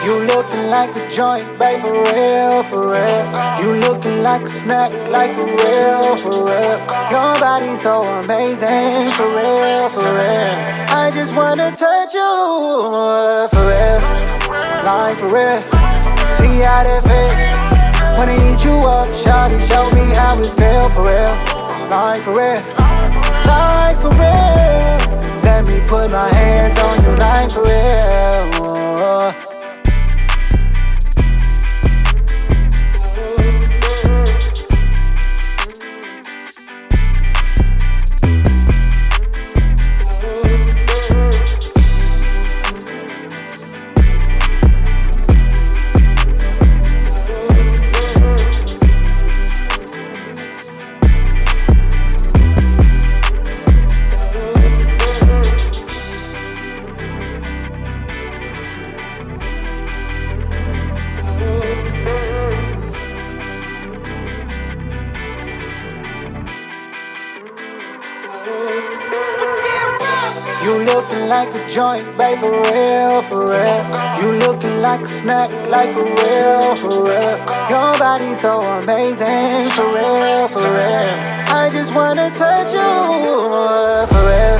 You looking like a joint, babe, for real, for real. You looking like a snack, like for real, for real. Your body's so amazing, for real, for real. I just wanna touch you, for real, like for real. See how that feel. Wanna eat you up, shawty, show me how it feel, for real, like for real, like for real. Let me put my hands on you, like for real. You looking like a joint, babe, for real, for real. You looking like a snack, like for real, for real. Your body's so amazing, for real, for real. I just wanna touch you, for real,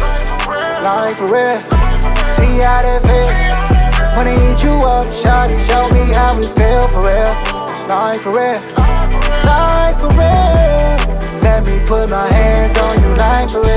like for real. See how that feel. Wanna eat you up, shawty, show me how it feel, for real, like for real, like for real. Let me put my hands on you, like for real.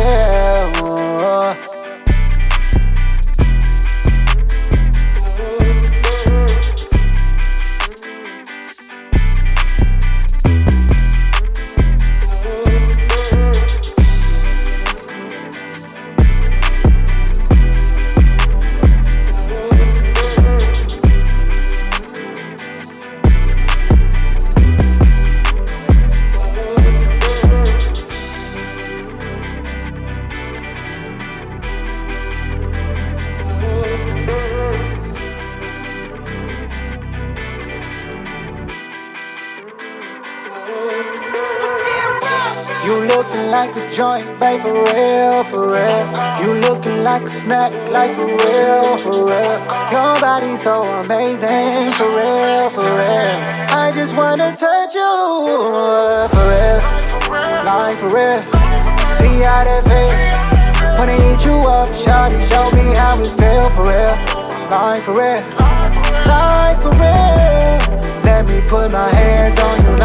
You looking like a joint, babe, for real, for real. You looking like a snack, like for real, for real. Your body's so amazing, for real, for real. I just wanna touch you, for real, like for real. See how that feel. Wanna eat you up, shawty, show me how it feel, for real, like for real, like for real. Let me put my hands on you.